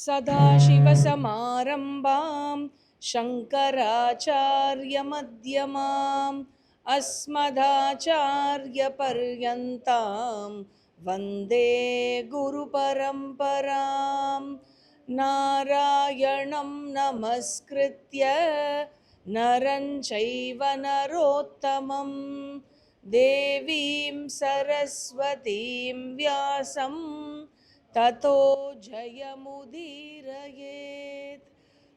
सदाशिवसमारम्भां शङ्कराचार्यमध्यमाम् अस्मदाचार्यपर्यन्तां वन्दे गुरुपरम्परां नारायणं नमस्कृत्य नरं चैव नरोत्तमं देवीं सरस्वतीं व्यासं ततो जयमुदीरयेत्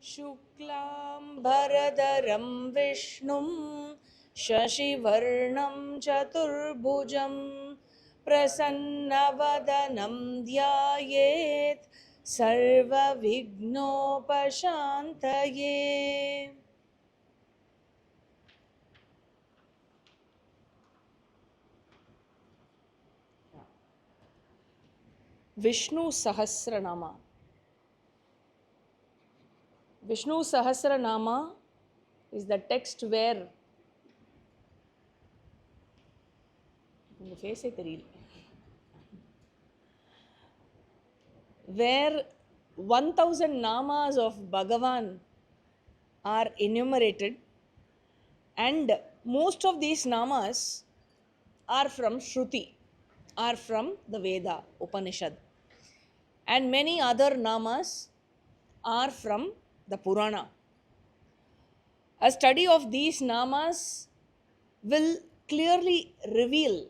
शुक्लां भरधरं विष्णुं शशिवर्णं चतुर्भुजं प्रसन्नवदनं ध्यायेत् सर्वविघ्नोपशान्तये। Vishnu Sahasranama. Vishnu Sahasranama is the text where where 1000 namas of Bhagavan are enumerated, and most of these namas are from Shruti, are from the Veda, Upanishad, and many other namas are from the Purana. A study of these namas will clearly reveal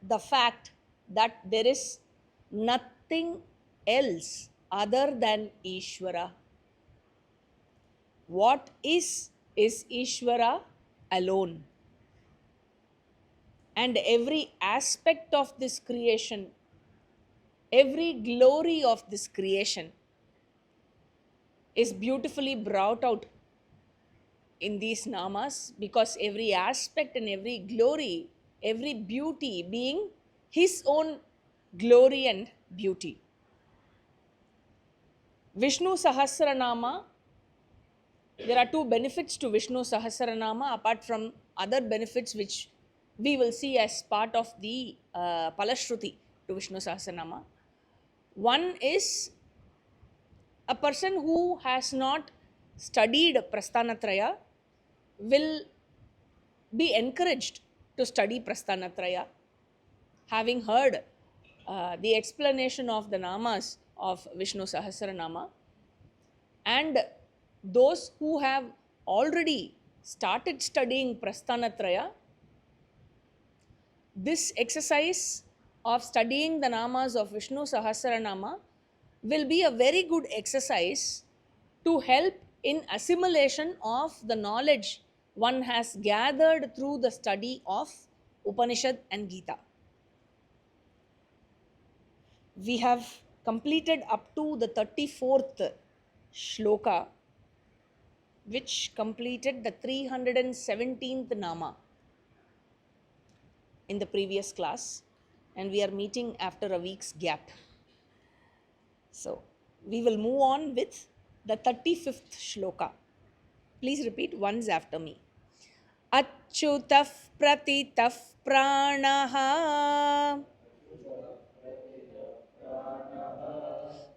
the fact that there is nothing else other than Ishvara. What is Ishvara alone. And every aspect of this creation, every glory of this creation is beautifully brought out in these namas, because every aspect and every glory, every beauty being his own glory and beauty. Vishnu Sahasranama, there are two benefits to Vishnu Sahasranama apart from other benefits which we will see as part of the Palashruti to Vishnu Sahasranama. One is a person who has not studied Prasthanatraya will be encouraged to study Prasthanatraya, having heard the explanation of the namas of Vishnu Sahasranama. And those who have already started studying Prasthanatraya, this exercise of studying the namas of Vishnu Sahasranama will be a very good exercise to help in assimilation of the knowledge one has gathered through the study of Upanishad and Gita. We have completed up to the 34th shloka, which completed the 317th nama in the previous class, and we are meeting after a week's gap. So we will move on with the 35th shloka. Please repeat once after me. Achyutah pratitah pranaha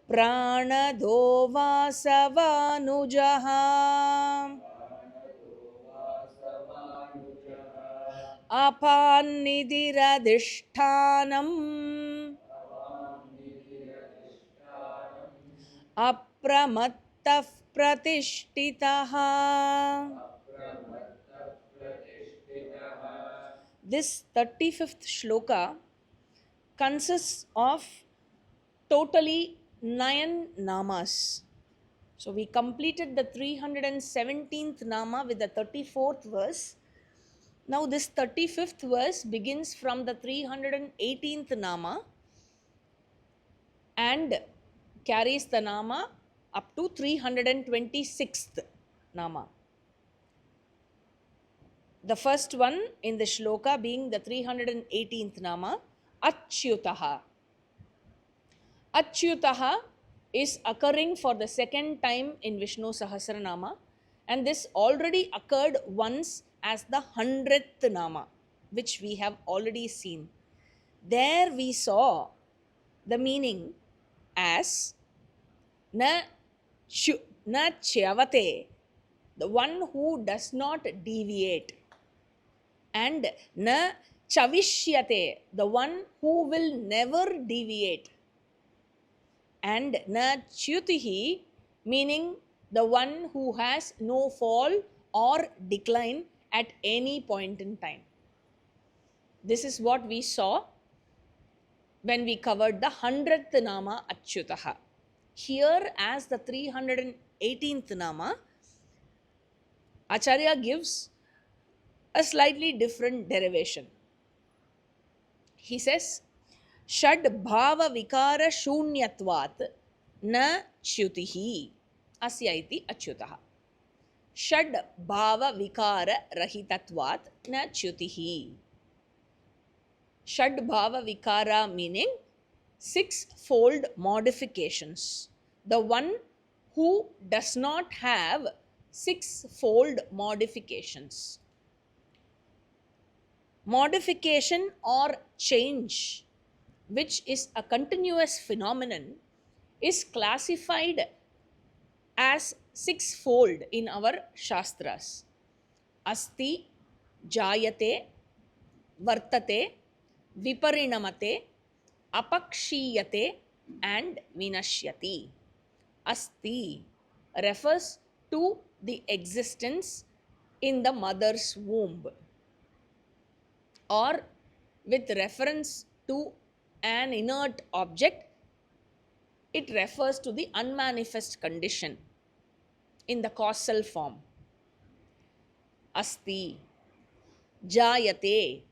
pranado vasavanujaha apannidiradishtanam apramattah pratishtitah. This 35th shloka consists of totally 9 namas. So we completed the 317th nama with the 34th verse. Now this 35th verse begins from the 318th nama and carries the nama up to 326th nama. The first one in the shloka being the 318th nama, Achyutaha. Achyutaha is occurring for the second time in Vishnu Sahasranama, and this already occurred once as the 100th nama, which we have already seen. There we saw the meaning as na na chyavate, the one who does not deviate, and na chavishyate, the one who will never deviate, and na chyutihi, meaning the one who has no fall or decline at any point in time. This is what we saw when we covered the 100th Nama Achyutaha. Here, as the 318th Nama, Acharya gives a slightly different derivation. He says, Shad Bhava Vikara Shunyatvat Na Chyutihi Asya iti Achyutaha. Shad Bhava Vikara Rahitatvat Na Chyutihi. Shad Bhava Vikara meaning six-fold modifications. The one who does not have six-fold modifications. Modification or change, which is a continuous phenomenon, is classified as sixfold in our Shastras. Asti, Jayate, Vartate, Viparinamate, Apakshiyate, and Vinashyati. Asti refers to the existence in the mother's womb, or with reference to an inert object, it refers to the unmanifest condition in the causal form. Asti, Jayate,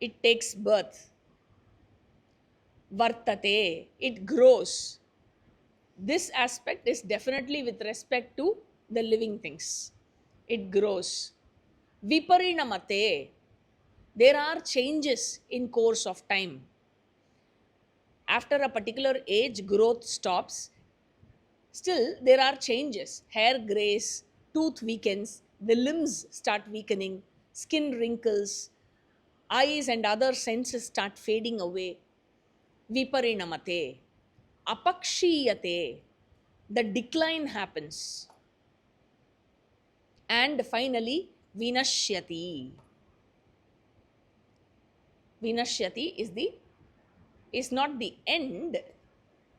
it takes birth. Vartate, it grows. This aspect is definitely with respect to the living things. It grows. Viparinamate, there are changes in course of time. After a particular age, growth stops. Still, there are changes. Hair grays, tooth weakens, the limbs start weakening, skin wrinkles, eyes and other senses start fading away. Viparinamate. Apakshiyate, the decline happens. And finally, Vinashyati. Vinashyati is not the end,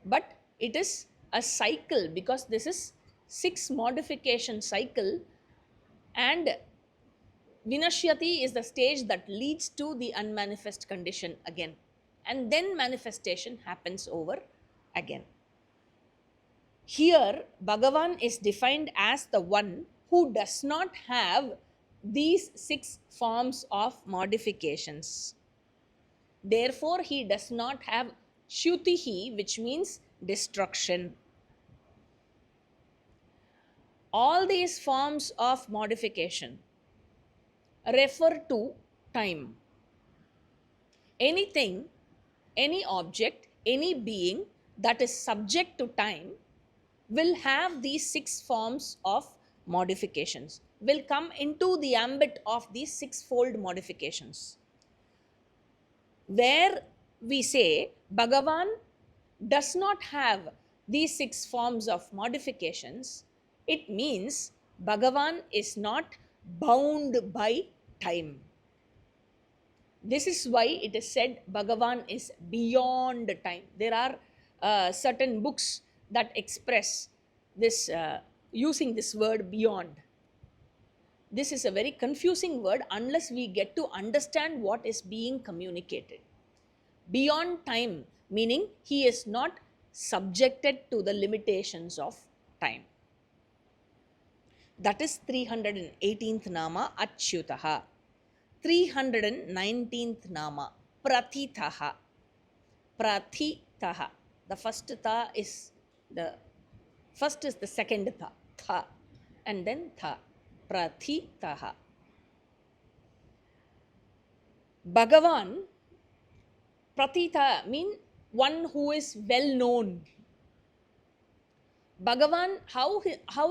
but it is a cycle, because this is 6 modification cycle, and Vinashyati is the stage that leads to the unmanifest condition again, and then manifestation happens over again. Here, Bhagavan is defined as the one who does not have these 6 forms of modifications. Therefore, he does not have Shyutihi, which means destruction. All these forms of modification refer to time. Anything, any object, any being that is subject to time will have these 6 forms of modifications, will come into the ambit of these 6-fold modifications. Where we say Bhagavan does not have these 6 forms of modifications, it means Bhagavan is not bound by time. This is why it is said Bhagavan is beyond time. There are certain books that express this using this word beyond. This is a very confusing word unless we get to understand what is being communicated. Beyond time, meaning he is not subjected to the limitations of time. That is 318th Nama Achyutaha. 319th Nama Prathitaha. Prathitaha. The first tha is the second tha. Tha. And then tha. Prathitaha. Bhagavan, Prathita mean one who is well known. Bhagavan, how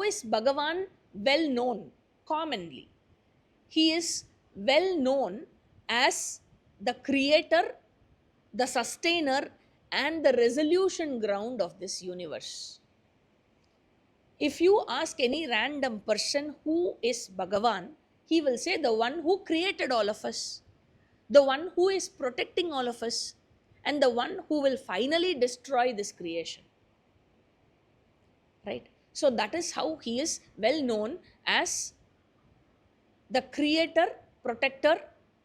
is Bhagavan well known? Commonly, he is well known as the creator, the sustainer, and the resolution ground of this universe. If you ask any random person who is Bhagavan, he will say the one who created all of us, the one who is protecting all of us, and the one who will finally destroy this creation. Right? So that is how he is well known as the creator, protector,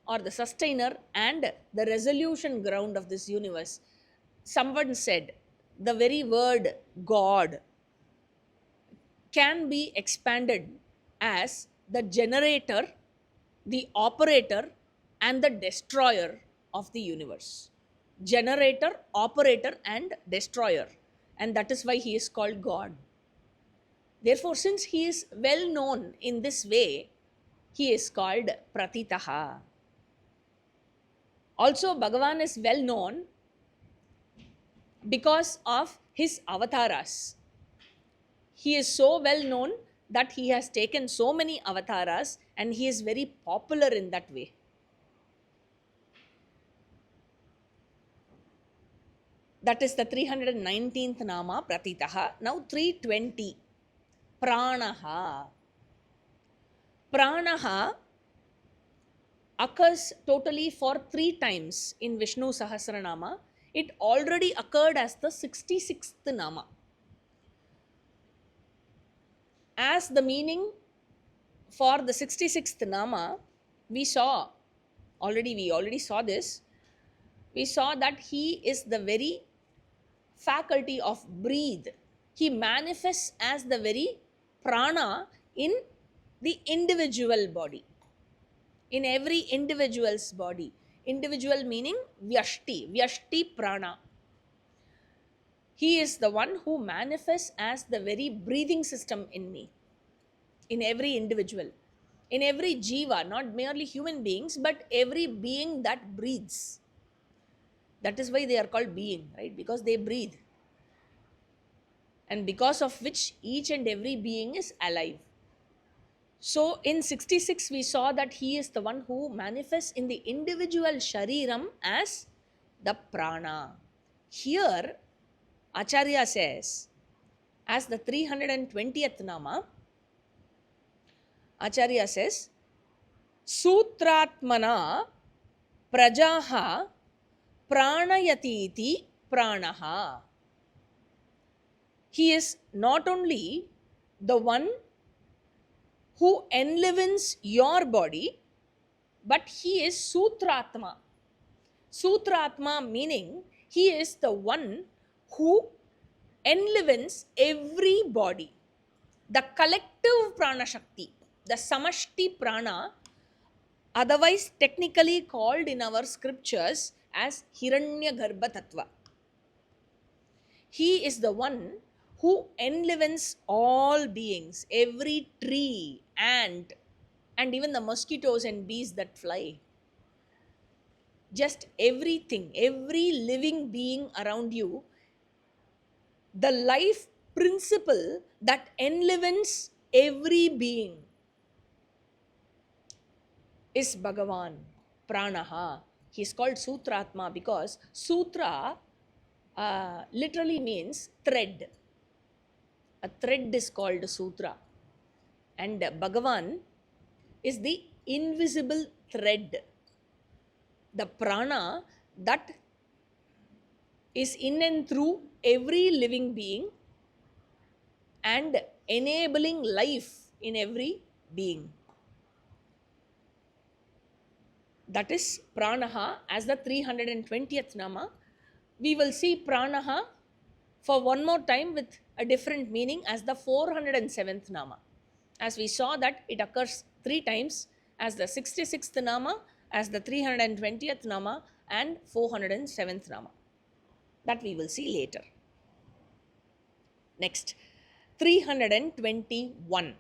or the sustainer, and the resolution ground of this universe. Someone said the very word God can be expanded as the generator, the operator, and the destroyer of the universe. Generator, operator, and destroyer. And that is why he is called God. Therefore, since he is well known in this way, he is called Pratitaha. Also, Bhagavan is well known because of his avatars. He is so well known that he has taken so many avatars and he is very popular in that way. That is the 319th Nama, Pratitaha. Now 320, Pranaha. Pranaha occurs totally for 3 times in Vishnu Sahasranama. It already occurred as the 66th Nama. As the meaning for the 66th Nama, we already saw this. We saw that he is the very faculty of breathe. He manifests as the very prana in the individual body, in every individual's body. Individual meaning Vyashti prana. He is the one who manifests as the very breathing system in me, in every individual, in every jiva, not merely human beings, but every being that breathes. That is why they are called being, right? Because they breathe. And because of which each and every being is alive. So in 66, we saw that he is the one who manifests in the individual shariram as the prana. Here, Acharya says, as the 320th Nama, Acharya says, Sutratmana prajaha pranayatiti pranaha. He is not only the one who enlivens your body, but he is Sutratma. Sutratma meaning he is the one who enlivens every body. The collective prana shakti, the samashti prana, otherwise technically called in our scriptures as Hiranyagarbha Tattva. He is the one who enlivens all beings, every tree, ant, and even the mosquitoes and bees that fly. Just everything, every living being around you, the life principle that enlivens every being is Bhagavan, Pranaha. He is called Sutratma because Sutra literally means thread. A thread is called Sutra. And Bhagavan is the invisible thread. The prana that is in and through every living being and enabling life in every being. That is Pranaha as the 320th Nama. We will see Pranaha for one more time with a different meaning as the 407th Nama. As we saw that it occurs 3 times as the 66th Nama, as the 320th Nama, and 407th Nama. That we will see later. Next, 321,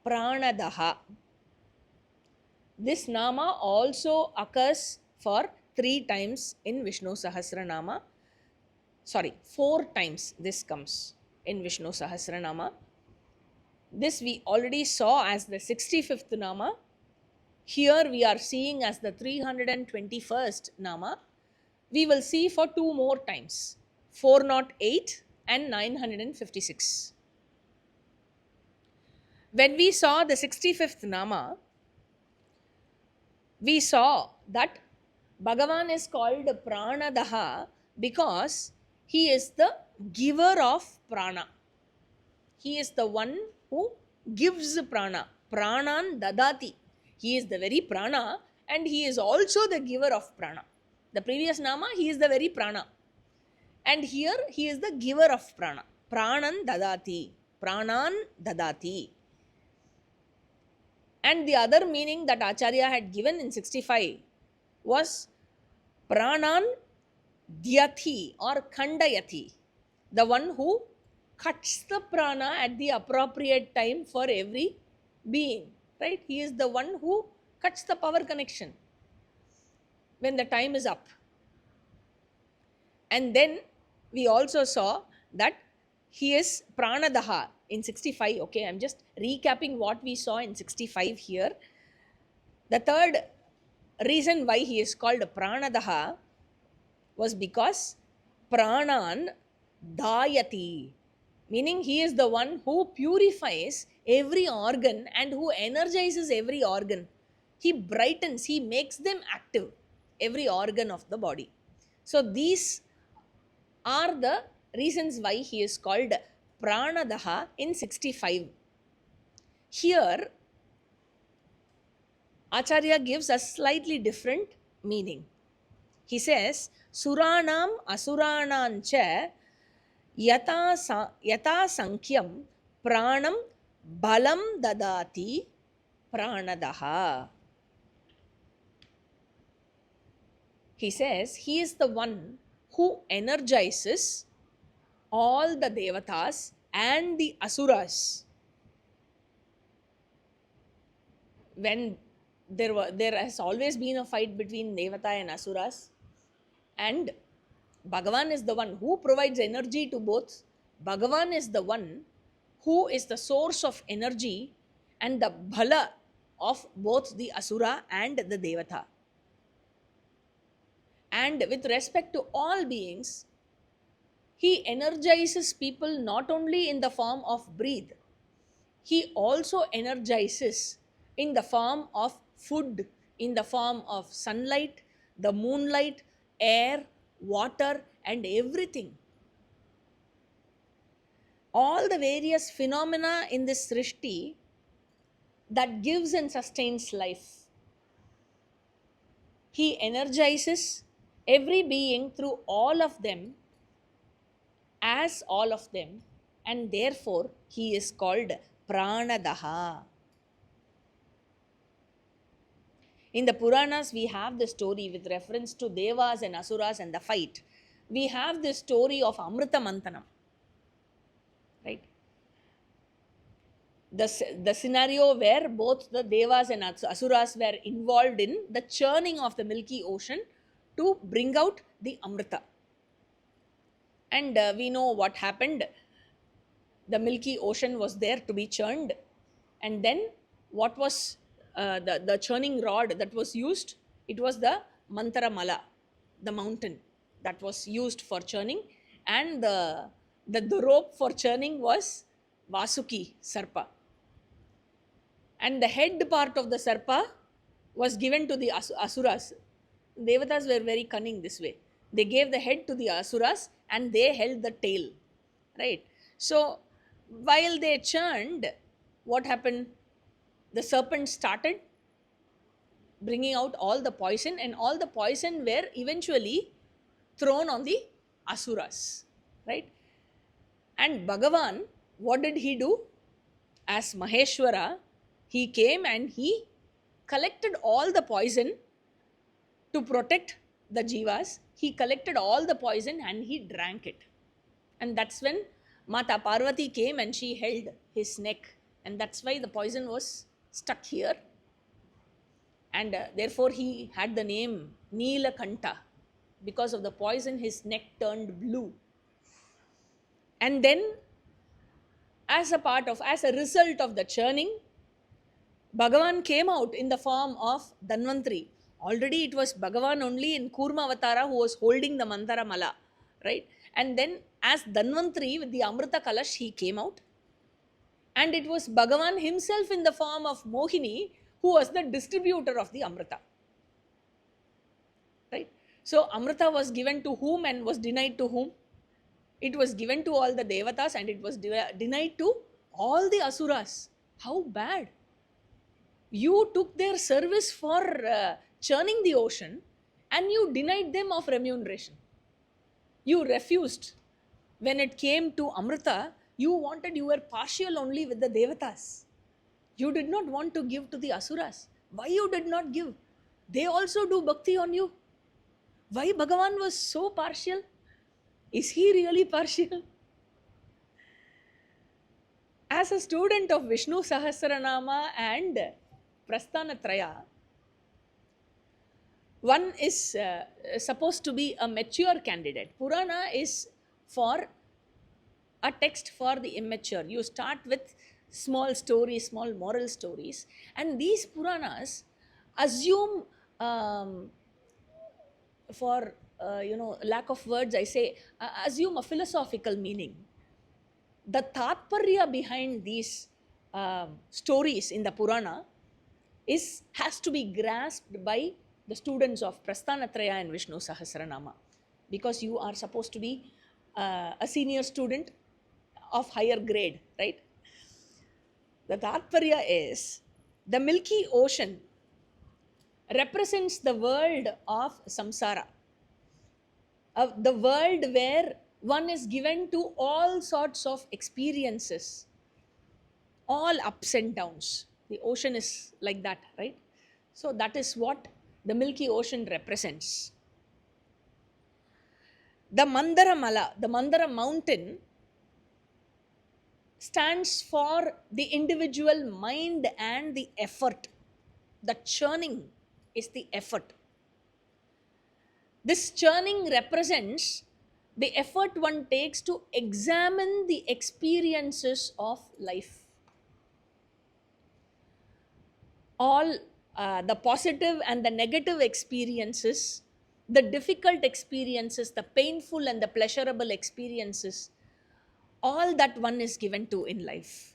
Pranadaha. This Nama also occurs for 3 times in Vishnu Sahasranama. Sorry, 4 times this comes in Vishnu Sahasranama. This we already saw as the 65th Nama. Here we are seeing as the 321st Nama. We will see for 2 more times, 408 and 956. When we saw the 65th Nama, we saw that Bhagavan is called Pranadaha because he is the giver of prana. He is the one who gives prana. Pranan dadati. He is the very prana and he is also the giver of prana. The previous Nama, he is the very prana. And here he is the giver of prana. Pranan dadati. Pranan dadati. And the other meaning that Acharya had given in 65 was Pranan Dhyati or Khandayati, the one who cuts the prana at the appropriate time for every being, right? He is the one who cuts the power connection when the time is up. And then we also saw that he is Pranadaha in 65. Okay, I'm just recapping what we saw in 65 here. The third reason why he is called Pranadaha was because Pranan Dayati, meaning he is the one who purifies every organ and who energizes every organ. He brightens, he makes them active, every organ of the body. So these are the reasons why he is called Pranadaha in 65. Here, Acharya gives a slightly different meaning. He says, Suranam Asuranancha yata sankyam pranam balam dadati pranadaha. He says, he is the one who energizes all the devatas and the asuras. When there has always been a fight between devata and asuras, and Bhagavan is the one who provides energy to both. Bhagavan is the one who is the source of energy and the bhala of both the asura and the devata. And with respect to all beings, he energizes people not only in the form of breathe, he also energizes in the form of food, in the form of sunlight, the moonlight, air, water, and everything. All the various phenomena in this Srishti that gives and sustains life. He energizes every being through all of them as all of them, and therefore he is called Pranadaha. In the Puranas, we have the story with reference to Devas and Asuras and the fight. We have the story of Amrita Mantanam, right? The scenario where both the Devas and Asuras were involved in the churning of the Milky Ocean to bring out the Amrita. And we know what happened. The Milky Ocean was there to be churned. And then what was the churning rod that was used? It was the Mantara Mala, the mountain that was used for churning. And the rope for churning was Vasuki Sarpa. And the head part of the Sarpa was given to the Asuras. Devatas were very cunning this way. They gave the head to the Asuras and they held the tail, right? So while they churned, what happened? The serpent started bringing out all the poison, and all the poison were eventually thrown on the Asuras, right? And Bhagavan, what did he do? As Maheshwara, he came and he collected all the poison to protect the jivas. He collected all the poison and he drank it. And that's when Mata Parvati came and she held his neck. And that's why the poison was stuck here. And therefore he had the name Neelakanta. Because of the poison, his neck turned blue. And then as a result of the churning, Bhagavan came out in the form of Dhanvantari. Already it was Bhagavan only in Kurma Avatara who was holding the Mantara Mala, right? And then as Dhanvantari with the Amrita Kalash, he came out. And it was Bhagavan himself in the form of Mohini who was the distributor of the Amrita. Right? So Amrita was given to whom and was denied to whom? It was given to all the Devatas and it was denied to all the Asuras. How bad! You took their service for churning the ocean and you denied them of remuneration. You refused. When it came to Amrita, you were partial only with the Devatas. You did not want to give to the Asuras. Why you did not give? They also do bhakti on you. Why Bhagavan was so partial? Is he really partial? As a student of Vishnu Sahasranama and Prasthanatraya, one is supposed to be a mature candidate. Purana is for a text for the immature. You start with small stories, small moral stories, and these Puranas assume, for lack of words, I say, assume a philosophical meaning. The tatparya behind these stories in the Purana has to be grasped by the students of Prasthanatraya and Vishnu Sahasranama, because you are supposed to be a senior student of higher grade, right? The Tatparya is the Milky Ocean represents the world of samsara, the world where one is given to all sorts of experiences, all ups and downs. The ocean is like that, right? So that is what the Milky Ocean represents. The Mandara Mala, the Mandara mountain, stands for the individual mind and the effort. The churning is the effort. This churning represents the effort one takes to examine the experiences of life. All the positive and the negative experiences, the difficult experiences, the painful and the pleasurable experiences, all that one is given to in life.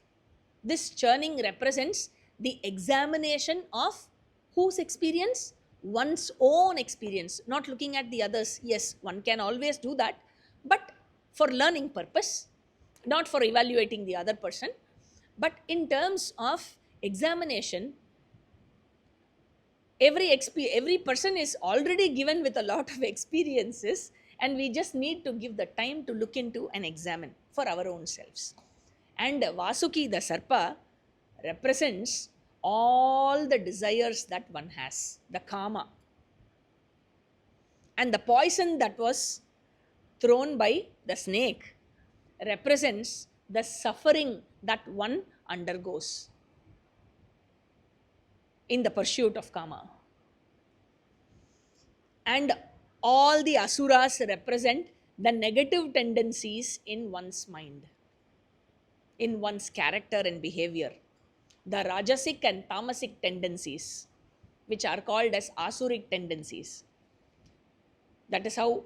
This churning represents the examination of whose experience? One's own experience, not looking at the others. Yes, one can always do that, but for learning purpose, not for evaluating the other person. But in terms of examination, every person is already given with a lot of experiences, and we just need to give the time to look into and examine for our own selves. And Vasuki, the Sarpa, represents all the desires that one has, the kama. And the poison that was thrown by the snake represents the suffering that one undergoes in the pursuit of kama. And all the asuras represent the negative tendencies in one's mind, in one's character and behavior. The rajasic and tamasic tendencies, which are called as asuric tendencies. That is how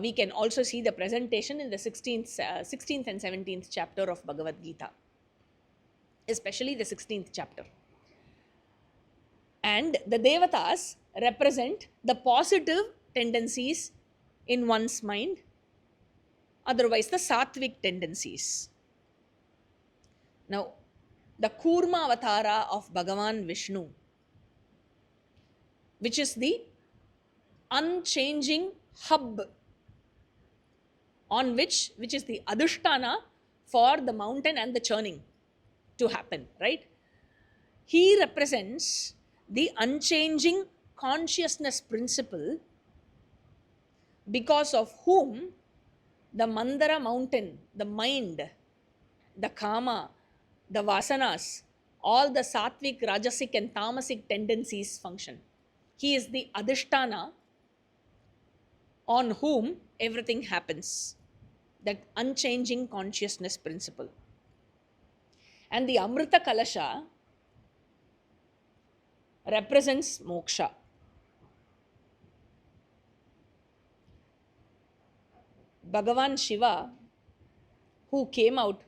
we can also see the presentation in the 16th and 17th chapter of Bhagavad Gita, especially the 16th chapter. And the Devatas represent the positive tendencies in one's mind, otherwise the sattvic tendencies. Now, the Kurma Avatara of Bhagavan Vishnu, which is the unchanging hub on which is the adhisthana for the mountain and the churning to happen, right? He represents the unchanging consciousness principle, because of whom the Mandara mountain, the mind, the kama, the vasanas, all the sattvic, rajasic and tamasic tendencies function. He is the adhisthana on whom everything happens, that unchanging consciousness principle. And the Amrita Kalasha represents moksha. Bhagavan Shiva, who came out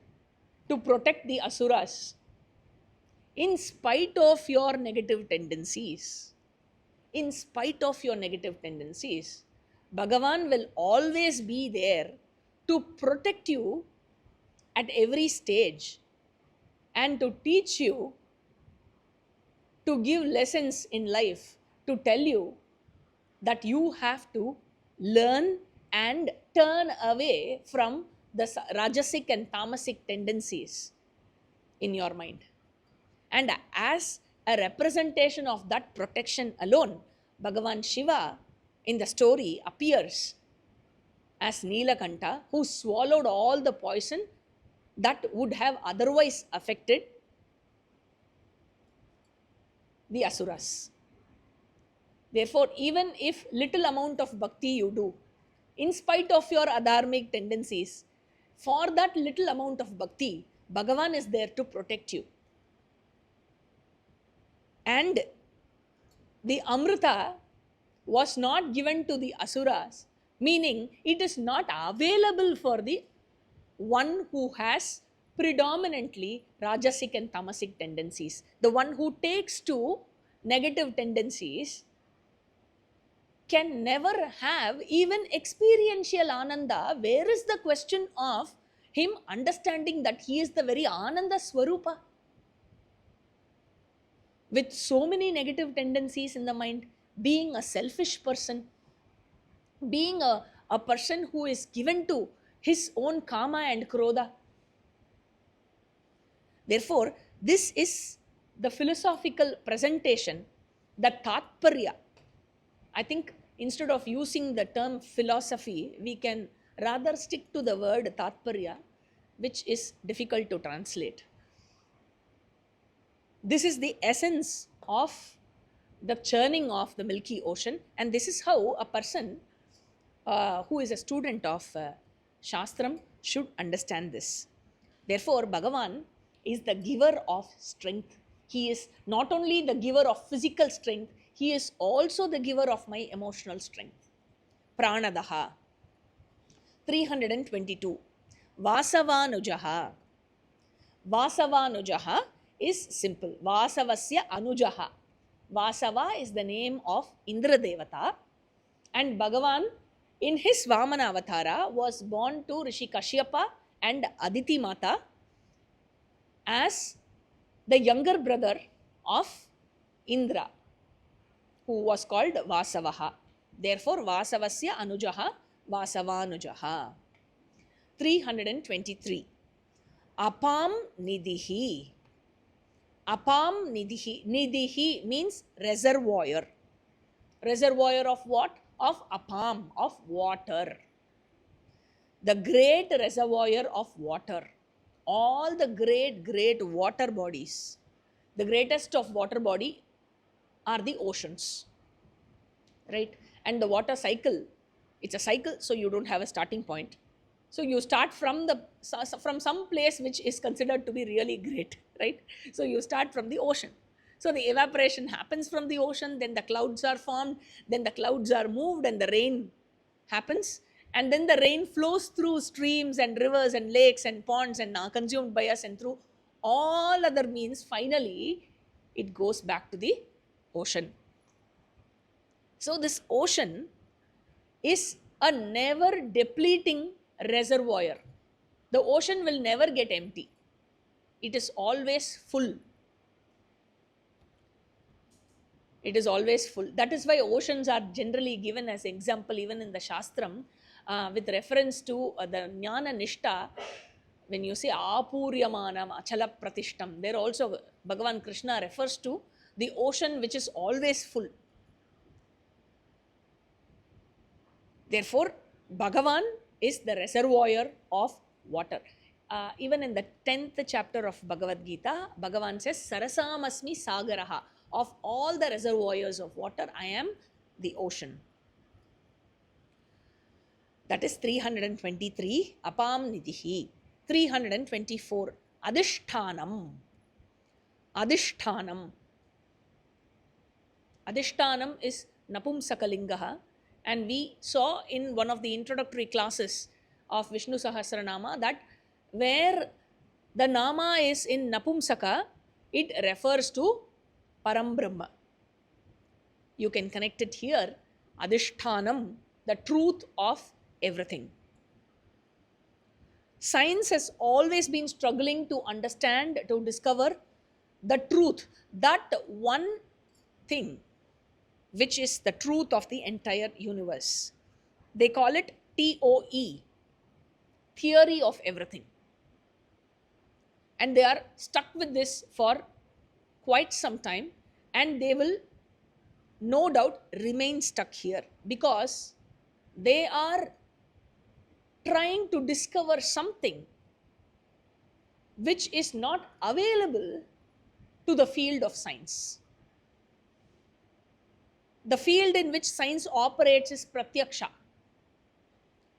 to protect the asuras. In spite of your negative tendencies, in spite of your negative tendencies, Bhagavan will always be there to protect you at every stage and to teach you, to give lessons in life, to tell you that you have to learn and turn away from the rajasic and tamasic tendencies in your mind. And as a representation of that protection alone, Bhagavan Shiva in the story appears as Neelakanta, who swallowed all the poison that would have otherwise affected the asuras. Therefore, even if little amount of bhakti you do, in spite of your adharmic tendencies, for that little amount of bhakti, Bhagavan is there to protect you. And the Amrita was not given to the asuras, meaning it is not available for the one who has predominantly rajasic and tamasic tendencies. The one who takes to negative tendencies can never have even experiential ananda. Where is the question of him understanding that he is the very Ananda Swarupa? With so many negative tendencies in the mind, being a selfish person, being a person who is given to his own kama and krodha. Therefore, this is the philosophical presentation, the tatparya. I think instead of using the term philosophy, we can rather stick to the word tatparya, which is difficult to translate. This is the essence of the churning of the Milky Ocean, and this is how a person who is a student of Shastram should understand this. Therefore, Bhagavan is the giver of strength. He is not only the giver of physical strength, he is also the giver of my emotional strength. Pranadaha. 322. Vasavanujaha. Vasavanujaha is simple. Vasavasya Anujaha. Vasava is the name of Indra Devata, and Bhagavan in his Vamana Avatara was born to Rishi Kashyapa and Aditi Mata as the younger brother of Indra, who was called Vasavaha. Therefore, Vasavasya Anujaha, Vasavanujaha. 323. Apam Nidhihi. Apam Nidhihi. Nidhihi means reservoir. Reservoir of what? Of apam, of water. The great reservoir of water. All the great water bodies. The greatest of water body are the oceans, right? And the water cycle, it's a cycle, so you don't have a starting point. So you start from some place which is considered to be really great, right? So you start from the ocean. So the evaporation happens from the ocean, then the clouds are formed, then the clouds are moved and the rain happens, and then the rain flows through streams and rivers and lakes and ponds and are consumed by us, and through all other means, finally it goes back to the ocean. So this ocean is a never depleting reservoir. The ocean will never get empty. It is always full. It is always full. That is why oceans are generally given as example even in the Shastram with reference to the Jnana Nishta. When you say Apuryamanam Achala Pratishtam, there also Bhagavan Krishna refers to the ocean which is always full. Therefore, Bhagavan is the reservoir of water. Even in the 10th chapter of Bhagavad Gita, Bhagavan says, Sarasamasmi Sagaraha. Of all the reservoirs of water, I am the ocean. That is 323, Apam Nidhihi. 324, Adhishthanam. Adhishthanam. Adhishthanam is Napumsakalingaha, and we saw in one of the introductory classes of Vishnu Sahasranama that where The nama is in Napumsaka, it refers to Param Brahma. You can connect it here, Adhishthanam, the truth of everything. Science has always been struggling to understand, to discover the truth, that one thing which is the truth of the entire universe. They call it TOE, theory of everything. And they are stuck with this for quite some time, and they will no doubt remain stuck here because they are trying to discover something which is not available to the field of science. The field in which science operates is pratyaksha.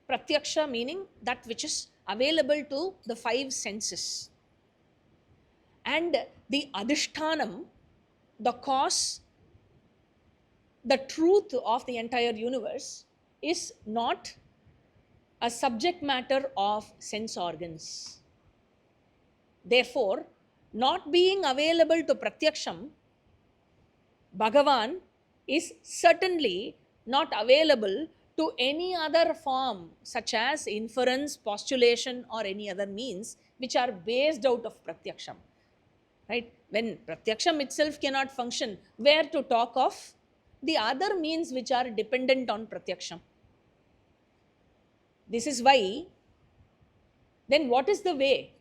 Pratyaksha meaning that which is available to the five senses. And the adhishthanam, the cause, the truth of the entire universe, is not a subject matter of sense organs. Therefore, not being available to pratyaksham, Bhagavan is certainly not available to any other form such as inference, postulation, or any other means which are based out of pratyaksham. Right? When pratyaksham itself cannot function, where to talk of the other means which are dependent on pratyaksham? This is why, then what is the way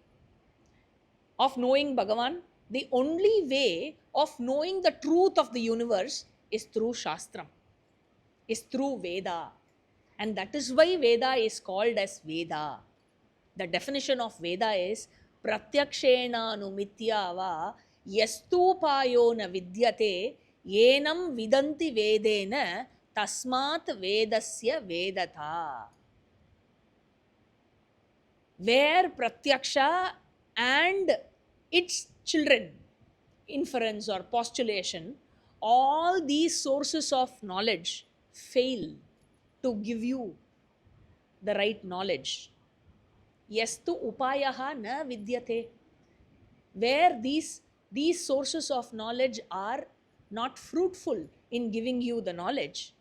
of knowing Bhagavan? The only way of knowing the truth of the universe is through Shastram, is through Veda. And that is why Veda is called as Veda. The definition of Veda is Pratyakshena numitya va yastupayo na vidyate yenam vidanti vedena tasmat vedasya vedata. Where Pratyaksha and its children, inference or postulation, all these sources of knowledge fail to give you the right knowledge. Yastu upayaha na vidyate. Where these sources of knowledge are not fruitful in giving you the knowledge,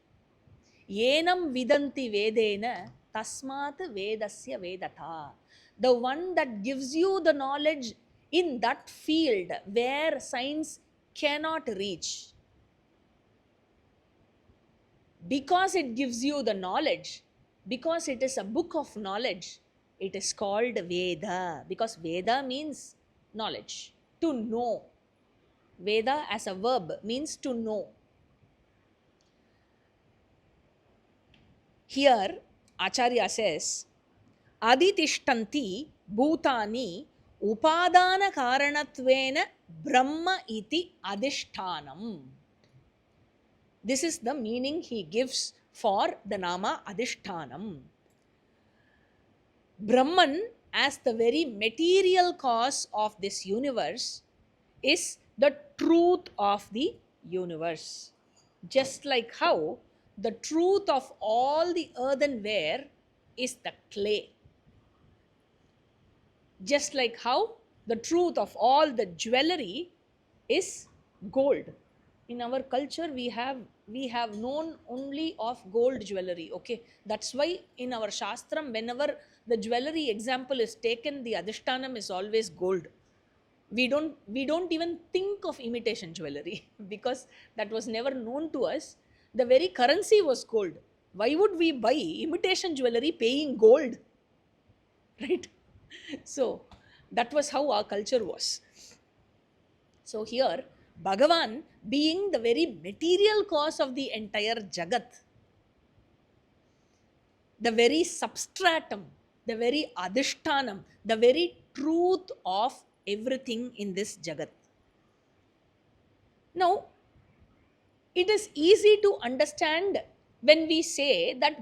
yenam vidanti vedena tasmat vedasya vedata. The one that gives you the knowledge in that field where science cannot reach, because it gives you the knowledge, because it is a book of knowledge, it is called Veda, because Veda means knowledge, to know. Veda as a verb means to know. Here, Acharya says, Aditishtanti bhutani upadana karanatvena brahma iti adhishthanam. This is the meaning he gives for the nama Adhishthanam. Brahman, as the very material cause of this universe, is the truth of the universe. Just like how the truth of all the earthenware is the clay. Just like how the truth of all the jewelry is gold. In our culture, we have known only of gold jewelry. Okay, that's why in our Shastram, whenever the jewelry example is taken, the Adhishthanam is always gold. We don't even think of imitation jewelry because that was never known to us. The very currency was gold. Why would we buy imitation jewelry paying gold? Right? So that was how our culture was. So here, Bhagavan, being the very material cause of the entire Jagat, the very substratum, the very Adhishthanam, the very truth of everything in this Jagat. Now, it is easy to understand when we say that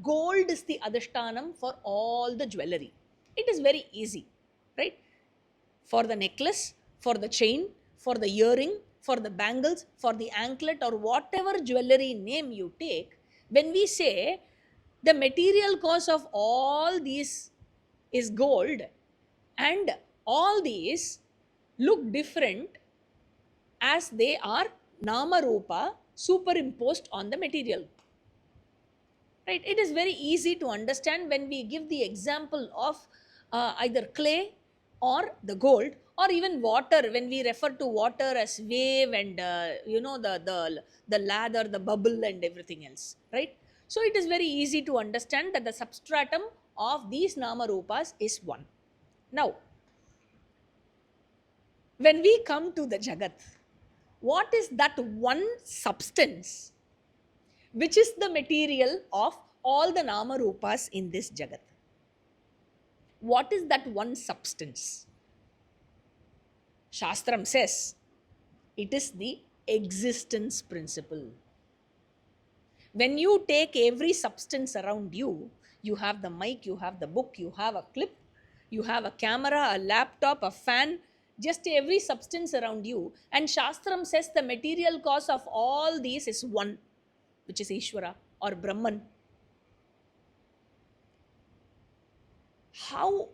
gold is the Adhishthanam for all the jewelry. It is very easy, right? For the necklace, for the chain, for the earring, for the bangles, for the anklet, or whatever jewelry name you take, when we say the material cause of all these is gold, And all these look different as they are nama rupa superimposed on the material. Right? It is very easy to understand when we give the example of either clay or the gold, or even water, when we refer to water as wave and the lather, the bubble and everything else, right? So it is very easy to understand that the substratum of these nama rupas is one. Now, when we come to the Jagat, what is that one substance which is the material of all the Nama Rupas in this Jagat? What is that one substance? Shastram says it is the existence principle. When you take every substance around you, you have the mic, you have the book, you have a clip, you have a camera, a laptop, a fan, just every substance around you. And Shastram says the material cause of all these is one, which is Ishvara or Brahman.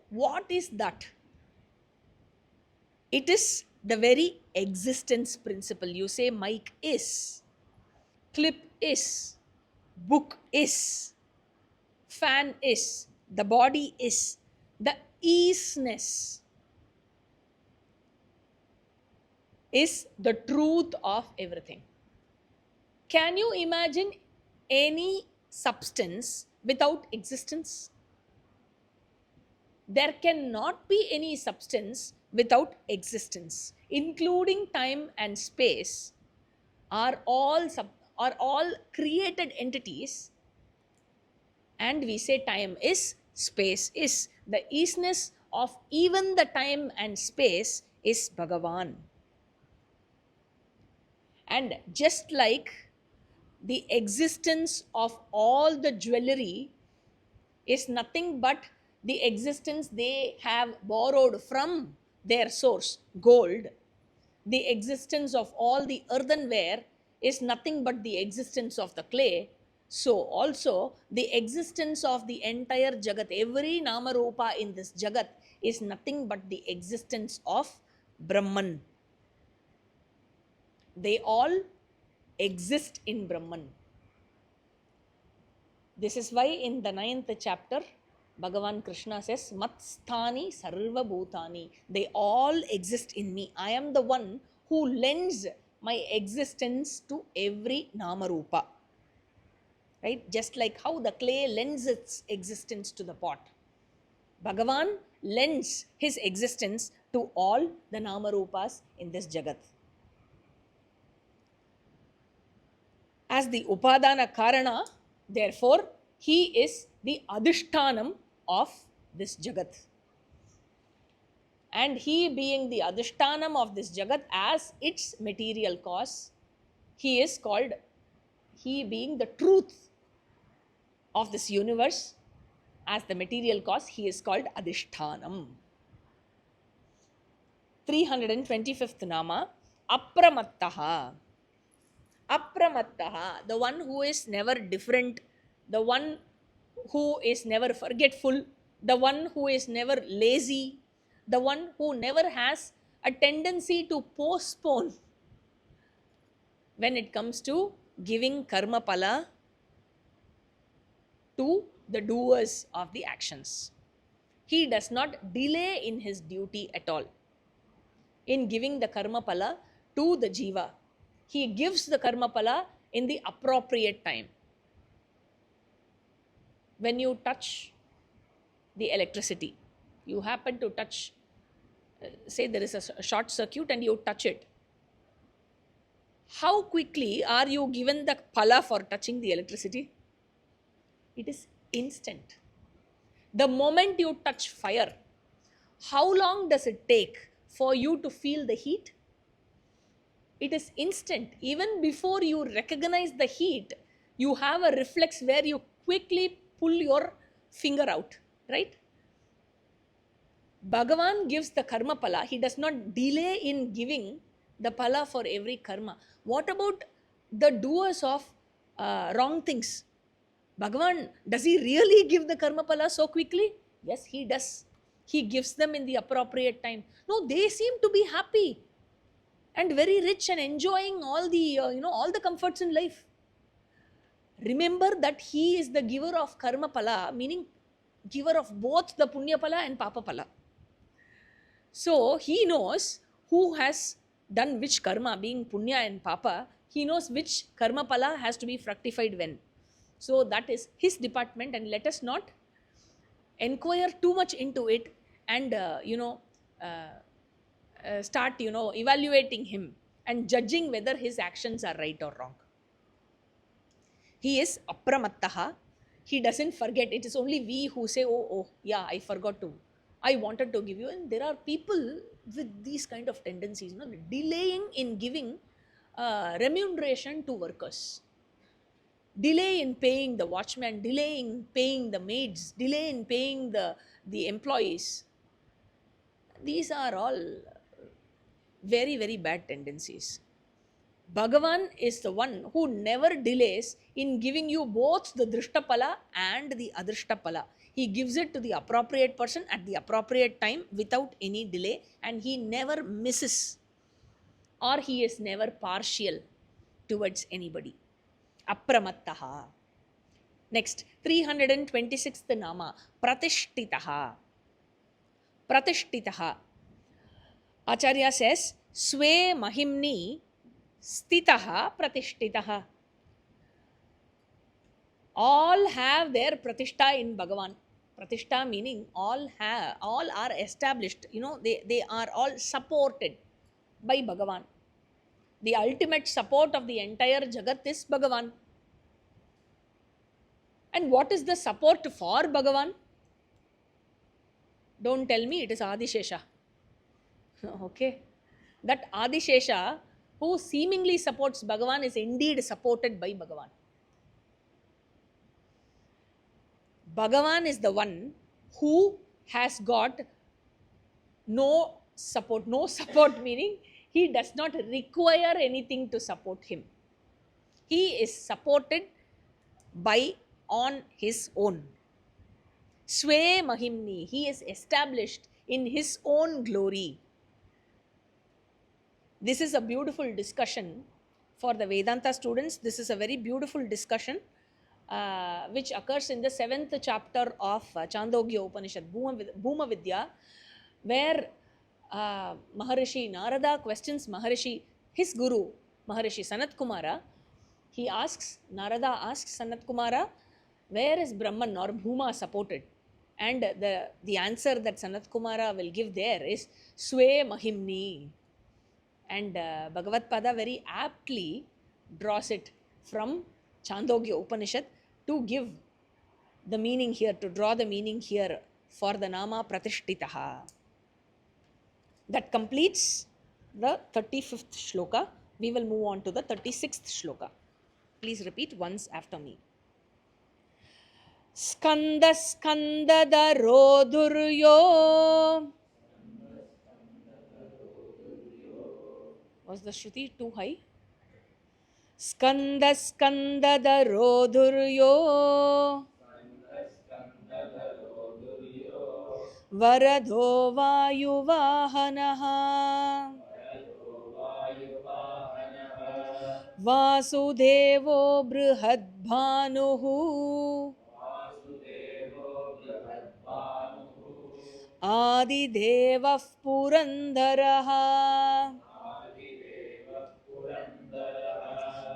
What is that? It is the very existence principle. You say mic is, clip is, book is, fan is, the body is, the isness is the truth of everything. Can you imagine any substance without existence? There cannot be any substance without existence, including time and space are all created entities. And we say time is, space is. The isness of even the time and space is Bhagavan. And just like the existence of all the jewelry is nothing but the existence they have borrowed from their source, gold, the existence of all the earthenware is nothing but the existence of the clay. So also the existence of the entire Jagat, every Nama Rupa in this Jagat is nothing but the existence of Brahman. They all exist in Brahman. This is why in the 9th chapter, Bhagavan Krishna says, Matsthani sarva bhutani. They all exist in me. I am the one who lends my existence to every Nama Rupa. Right? Just like how the clay lends its existence to the pot. Bhagavan lends his existence to all the Nama Rupas in this Jagat. As the Upadana Karana, therefore, he is the Adhishtanam of this Jagat. And he being the Adhishtanam of this Jagat as its material cause, he is called, he being the truth of this universe as the material cause, he is called Adhishtanam. 325th Nama, Apramattaha. Apramattaha, the one who is never different, the one who is never forgetful, the one who is never lazy, the one who never has a tendency to postpone when it comes to giving karma pala to the doers of the actions. He does not delay in his duty at all in giving the karma pala to the jiva. He gives the karma pala in the appropriate time. When you touch the electricity, you happen to touch, say there is a short circuit and you touch it. How quickly are you given the pala for touching the electricity? It is instant. The moment you touch fire, how long does it take for you to feel the heat? It is instant. Even before you recognize the heat, you have a reflex where you quickly pull your finger out, right? Bhagavan gives the karma pala. He does not delay in giving the pala for every karma. What about the doers of wrong things? Bhagavan, does he really give the karma pala so quickly? Yes, he does. He gives them in the appropriate time. No, they seem to be happy and very rich and enjoying all the, all the comforts in life. Remember that he is the giver of karma pala, meaning giver of both the punya pala and papa pala. So he knows who has done which karma, being punya and papa. He knows which karma pala has to be fructified when. So that is his department, and let us not inquire too much into it and start evaluating him and judging whether his actions are right or wrong. He is apramattaha. He doesn't forget. It is only we who say, oh yeah, I forgot to, I wanted to give you. And there are people with these kind of tendencies, delaying in giving remuneration to workers, delay in paying the watchman, delay in paying the maids, delay in paying the employees. These are all very, very bad tendencies. Bhagavan is the one who never delays in giving you both the Drishtapala and the Adrishtapala. He gives it to the appropriate person at the appropriate time without any delay, and he never misses, or he is never partial towards anybody. Apramattaha. Next, 326th Nama, Pratishtitaha. Pratishtitaha. Acharya says, Swe Mahimni Stitaha Pratishtitaha. All have their Pratishta in Bhagavan. Pratishta meaning all are established. They are all supported by Bhagavan. The ultimate support of the entire Jagat is Bhagavan. And what is the support for Bhagavan? Don't tell me it is Adishesha. Okay. That Adishesha, who seemingly supports Bhagavan, is indeed supported by Bhagavan. Bhagavan is the one who has got no support. No support meaning he does not require anything to support him. He is supported by on his own. Swe Mahimni, he is established in his own glory. This is a beautiful discussion for the Vedanta students. This is a very beautiful discussion which occurs in the 7th chapter of Chandogya Upanishad, Bhuma Vidya, where Maharishi Narada questions Maharishi, his guru, Maharishi Sanat Kumara. He asks, Narada asks Sanat Kumara, where is Brahman or Bhuma supported? And the answer that Sanat Kumara will give there is Swe Mahimni. And Bhagavad Pada very aptly draws it from Chandogya Upanishad to give the meaning here, to draw the meaning here for the Nama Pratishtitaha. That completes the 35th shloka. We will move on to the 36th shloka. Please repeat once after me. Skanda skandadaro duryo. Was the Shruti too high? Skanda skandadaro duryo. Varadho vayuvahanaha. Vasudevo brihadbhanuhu. Adidevah Purandaraha.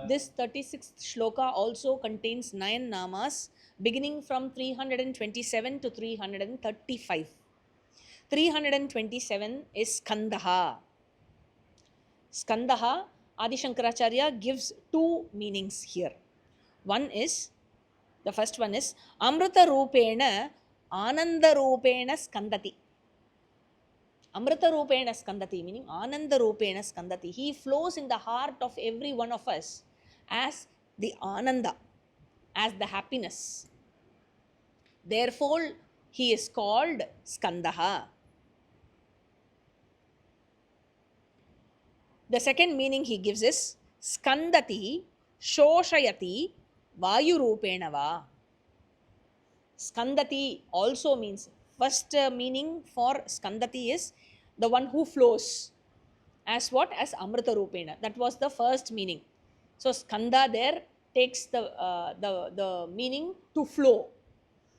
This 36th shloka also contains 9 namas beginning from 327 to 335. 327 is Skandaha. Skandaha, Adi Shankaracharya gives 2 meanings here. The first one is Amrita Rupena Ananda Rupena Skandati. Amrita Rupena Skandati, meaning Ananda Rupena Skandati. He flows in the heart of every one of us as the Ananda, as the happiness. Therefore, he is called Skandaha. The second meaning he gives is Skandati Shoshayati Vayu Rupenava. Skandati also means first meaning for Skandati is the one who flows. As what? As Amrita Rupena. That was the first meaning. So Skanda there takes the meaning to flow.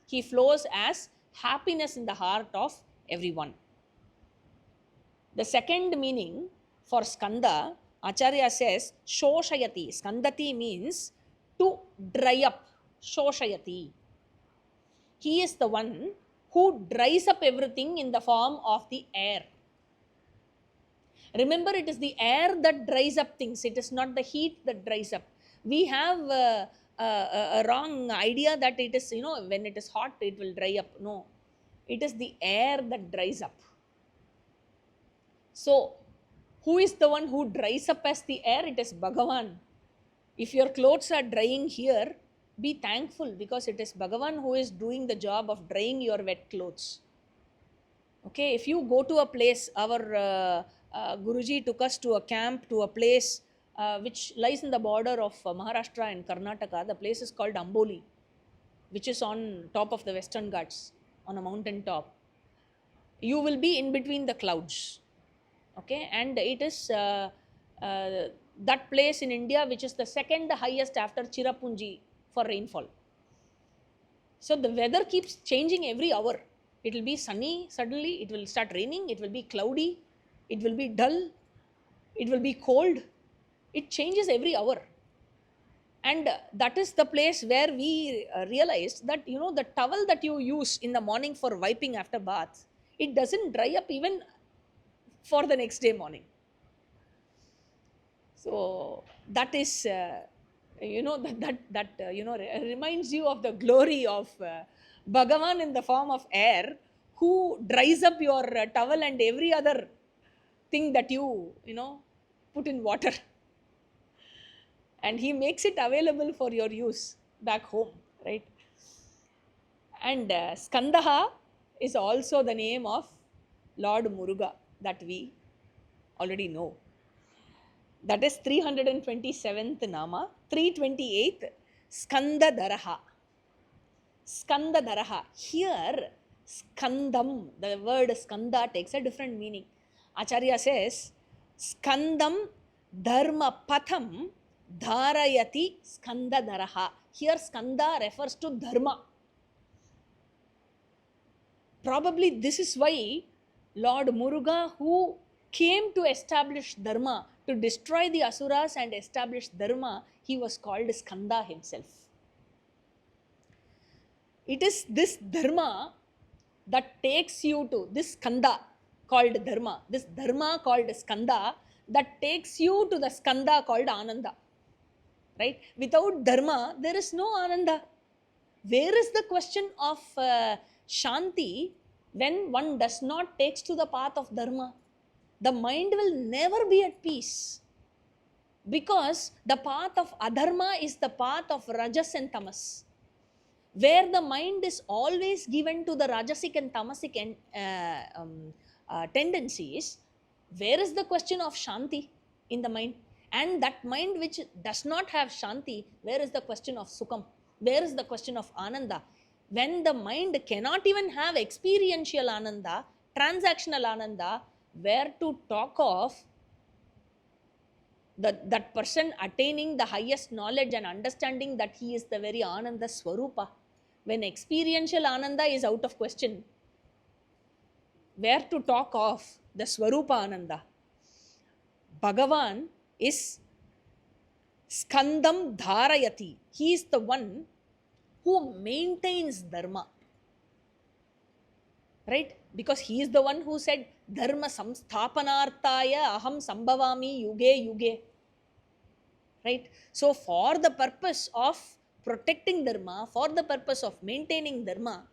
He flows as happiness in the heart of everyone. The second meaning for Skanda, Acharya says, Shoshayati. Skandati means to dry up. Shoshayati. He is the one who dries up everything in the form of the air. Remember, it is the air that dries up things. It is not the heat that dries up. We have a wrong idea that it is, when it is hot, it will dry up. No, it is the air that dries up. So, who is the one who dries up as the air? It is Bhagavan. If your clothes are drying here, be thankful, because it is Bhagavan who is doing the job of drying your wet clothes. Okay, if you go to a place, our Guruji took us to a camp, to a place which lies in the border of Maharashtra and Karnataka. The place is called Amboli, which is on top of the Western Ghats, on a mountain top. You will be in between the clouds. Okay, and it is that place in India which is the second highest after Chirapunji for rainfall. So the weather keeps changing every hour. It will be sunny, suddenly it will start raining, it will be cloudy, it will be dull, it will be cold. It changes every hour. And that is the place where we realized that, the towel that you use in the morning for wiping after bath, it doesn't dry up even for the next day morning. So that is, reminds you of the glory of Bhagavan in the form of air, who dries up your towel and every other thing that you put in water. And he makes it available for your use back home, right? And Skandaha is also the name of Lord Muruga that we already know. That is 327th Nama. 328th, Skandadaraha. Skandadaraha. Here, Skandam, the word Skanda takes a different meaning. Acharya says, Skandam Dharma Patham Dharayati Skandadaraha. Here, Skanda refers to Dharma. Probably this is why Lord Muruga, who came to establish Dharma, to destroy the Asuras and establish Dharma, he was called Skanda himself. It is this Dharma that takes you to this Skanda called Dharma, this Dharma called Skanda, that takes you to the Skanda called Ananda. Right? Without Dharma, there is no Ananda. Where is the question of Shanti when one does not take to the path of Dharma? The mind will never be at peace, because the path of Adharma is the path of Rajas and Tamas, where the mind is always given to the Rajasic and Tamasic tendencies. Where is the question of Shanti in the mind? And that mind which does not have Shanti, where is the question of Sukham? Where is the question of Ananda? When the mind cannot even have experiential Ananda, transactional Ananda, where to talk of that person attaining the highest knowledge and understanding that he is the very Ananda Swarupa? When experiential Ananda is out of question, where to talk of the Swarupa Ananda? Bhagavan is Skandam Dharayati. He is the one who maintains Dharma. Right? Because he is the one who said, Dharma samsthapanarthaya aham sambhavami yuge yuge. Right? So for the purpose of protecting Dharma, for the purpose of maintaining Dharma,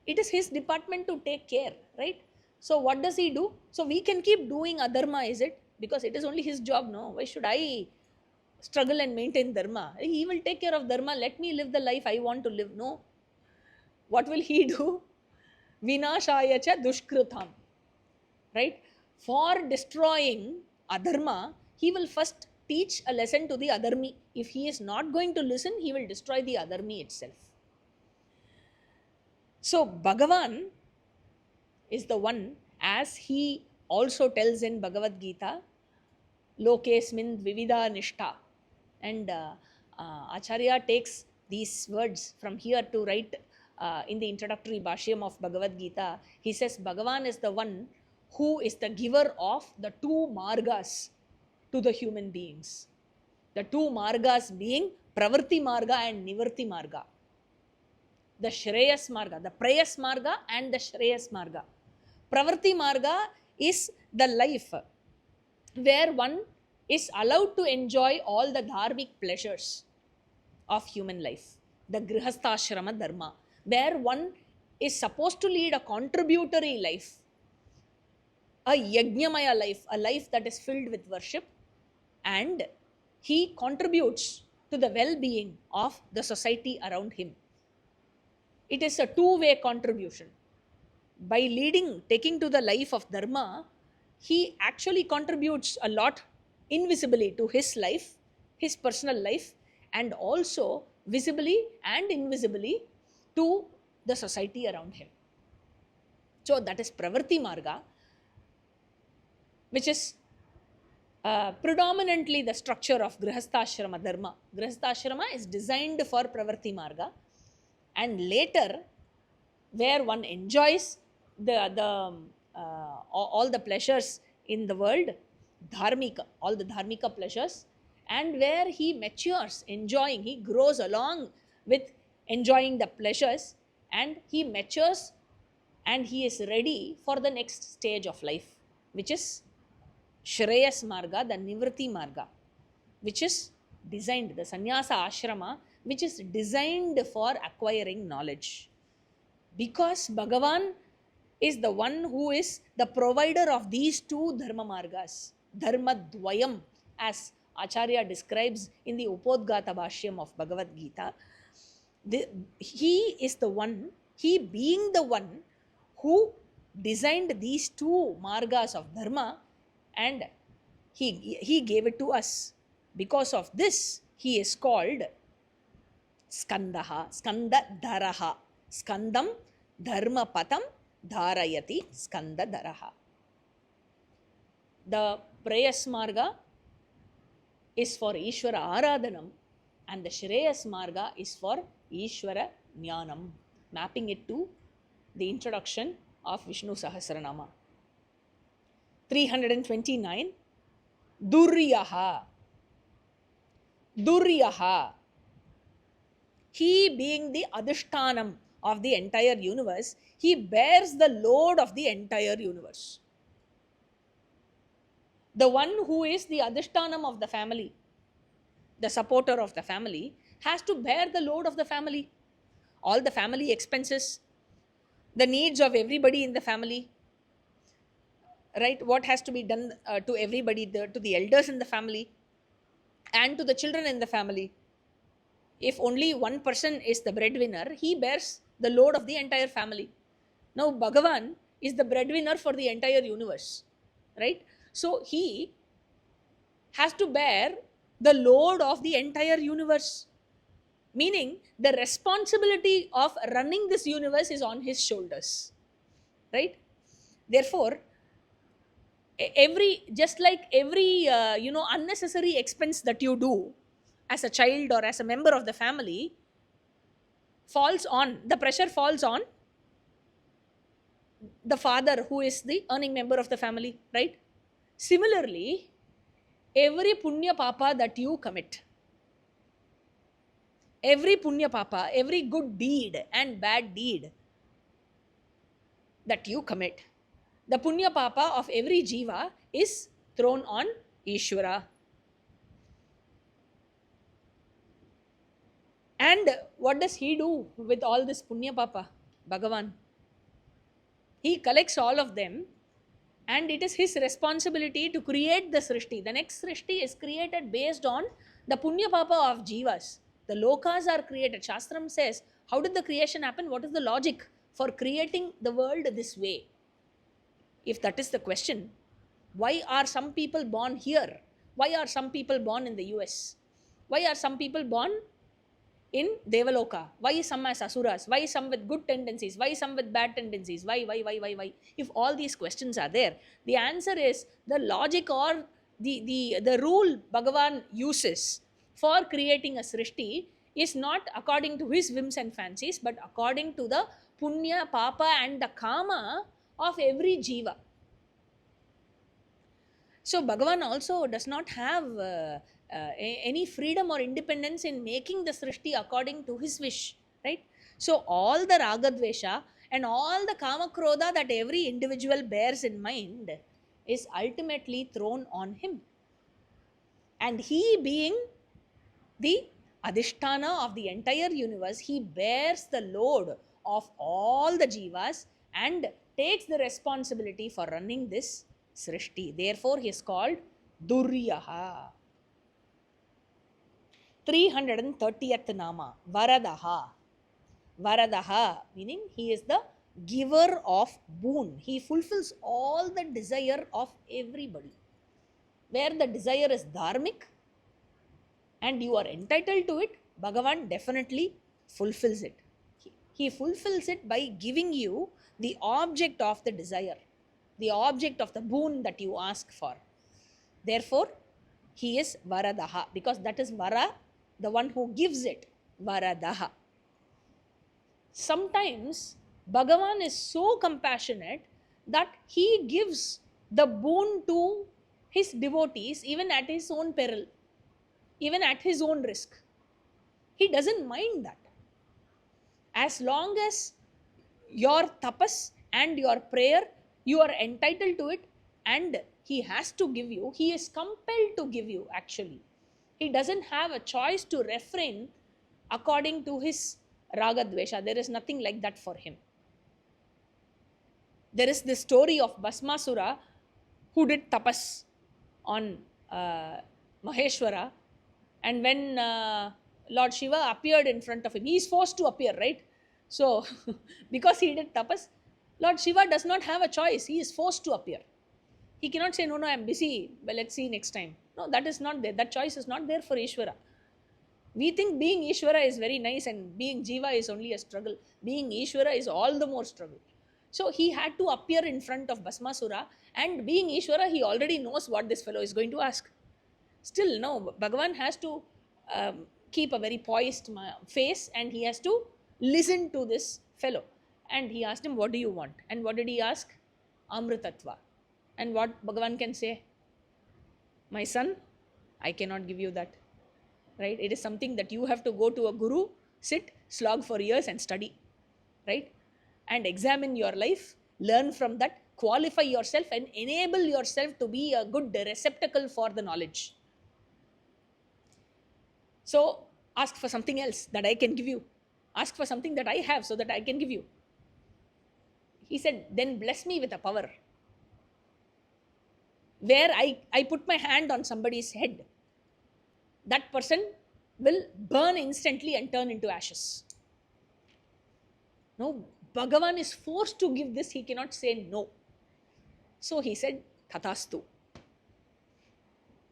it is his department to take care. Right? So what does he do? So we can keep doing adharma, is it? Because it is only his job, no? Why should I struggle and maintain Dharma? He will take care of Dharma. Let me live the life I want to live. No. What will he do? Vinashayacha dushkritam. Right? For destroying adharma, he will first teach a lesson to the adharmi. If he is not going to listen, he will destroy the adharmi itself. So Bhagavan is the one, as he also tells in Bhagavad Gita, Lokesmin Vivida Nishta. And Acharya takes these words from here to write in the introductory Bhashyam of Bhagavad Gita. He says, Bhagavan is the one who is the giver of the two margas to the human beings. The two margas being Pravrti Marga and Nivarti Marga. The Shreyas Marga, the Prayas Marga and the Shreyas Marga. Pravrti Marga is the life where one is allowed to enjoy all the dharmic pleasures of human life. The Grihasthashrama Dharma, where one is supposed to lead a contributory life, a Yajnamaya life, a life that is filled with worship, and he contributes to the well-being of the society around him. It is a two-way contribution. By leading, taking to the life of Dharma, he actually contributes a lot invisibly to his life, his personal life, and also visibly and invisibly to the society around him. So that is Pravrti Marga, which is predominantly the structure of Grihasthashrama Dharma. Grihasthashrama is designed for Pravrti Marga, and later, where one enjoys all the pleasures in the world, dharmika, all the dharmika pleasures, and where he matures, enjoying, he grows along with enjoying the pleasures, and he matures and he is ready for the next stage of life, which is Shreyas Marga, the Nivriti Marga, which is designed, the Sannyasa Ashrama, which is designed for acquiring knowledge. Because Bhagavan is the one who is the provider of these two Dharma Margas, Dharma Dvayam, as Acharya describes in the Upodgata Bhashyam of Bhagavad Gita. He is the one, he being the one who designed these two Margas of Dharma, and he gave it to us. Because of this, he is called Skandaha, Skandadharaha, Skandam Dharma Patam Dharayati Skandadharaha. The Prayas Marga is for Ishvara Aradhanam, and the Shreyas Marga is for Ishvara Jnanam, mapping it to the introduction of Vishnu Sahasranama. 329, Duryaha. Duryaha. He being the Adhishtanam of the entire universe, he bears the load of the entire universe. The one who is the Adhishtanam of the family, the supporter of the family, has to bear the load of the family. All the family expenses, the needs of everybody in the family, right? What has to be done to everybody, to the elders in the family and to the children in the family. If only one person is the breadwinner, he bears the load of the entire family. Now Bhagavan is the breadwinner for the entire universe, right? So he has to bear the load of the entire universe, meaning the responsibility of running this universe is on his shoulders, right? Therefore, just like every unnecessary expense that you do as a child or as a member of the family the pressure falls on the father, who is the earning member of the family, right? Similarly, every punya papa that you commit, every punya papa, every good deed and bad deed that you commit, the punya papa of every jiva is thrown on Ishvara. And what does he do with all this punya papa? Bhagavan. He collects all of them, and it is his responsibility to create the Srishti. The next Srishti is created based on the punya papa of jivas. The lokas are created. Shastram says, how did the creation happen? What is the logic for creating the world this way? If that is the question, why are some people born here? Why are some people born in the US? Why are some people born in Devaloka? Why some as asuras? Why some with good tendencies? Why some with bad tendencies? Why? If all these questions are there, the answer is the logic or the rule Bhagavan uses for creating a srishti is not according to his whims and fancies, but according to the punya, papa, and the kama of every jiva. So Bhagavan also does not have any freedom or independence in making the srishti according to his wish, right? So all the ragadvesha and all the kama krodha that every individual bears in mind is ultimately thrown on him. And he being the adhisthana of the entire universe, he bears the load of all the jivas and takes the responsibility for running this srishti. Therefore, he is called Duryaha. 330th Nama, Varadaha. Varadaha, meaning he is the giver of boon. He fulfills all the desire of everybody. Where the desire is dharmic and you are entitled to it, Bhagavan definitely fulfills it. He fulfills it by giving you the object of the desire, the object of the boon that you ask for. Therefore, he is Varadaha, because that is Vara, the one who gives it. Varadaha. Sometimes Bhagavan is so compassionate that he gives the boon to his devotees even at his own peril, even at his own risk. He doesn't mind that. As long as your tapas and your prayer, you are entitled to it, and he has to give you, he is compelled to give you actually. He doesn't have a choice to refrain according to his ragadvesha. There is nothing like that for him. There is this story of Bhasmasura who did tapas on Maheshwara, and when Lord Shiva appeared in front of him, he is forced to appear, right? So, because he did tapas, Lord Shiva does not have a choice. He is forced to appear. He cannot say, no, I'm busy, but let's see next time. No, that is not there. That choice is not there for Ishvara. We think being Ishvara is very nice and being Jiva is only a struggle. Being Ishvara is all the more struggle. So he had to appear in front of Bhasmasura, and being Ishvara, he already knows what this fellow is going to ask. Still, no, Bhagavan has to keep a very poised face, and he has to listen to this fellow. And he asked him, what do you want? And what did he ask? Amritatva. And what Bhagavan can say? My son, I cannot give you that. Right? It is something that you have to go to a guru, sit, slog for years and study. Right? And examine your life, learn from that, qualify yourself and enable yourself to be a good receptacle for the knowledge. So ask for something else that I can give you. Ask for something that I have so that I can give you. He said, then bless me with a power where I put my hand on somebody's head. That person will burn instantly and turn into ashes. No, Bhagavan is forced to give this. He cannot say no. So he said, Tathastu.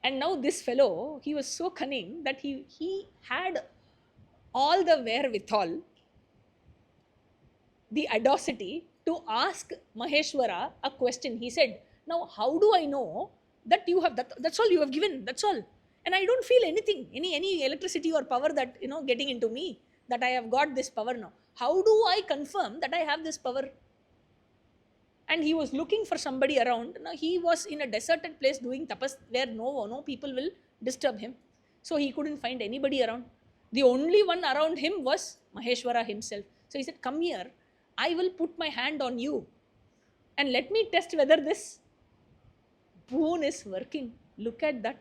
And now this fellow, he was so cunning that he had all the wherewithal, the audacity to ask Maheshwara a question. He said, now how do I know that you have that? That's all you have given. That's all. And I don't feel anything, any electricity or power that, getting into me, that I have got this power now. How do I confirm that I have this power? And he was looking for somebody around. Now he was in a deserted place doing tapas where no people will disturb him. So he couldn't find anybody around. The only one around him was Maheshwara himself. So he said, come here, I will put my hand on you and let me test whether this boon is working. Look at that.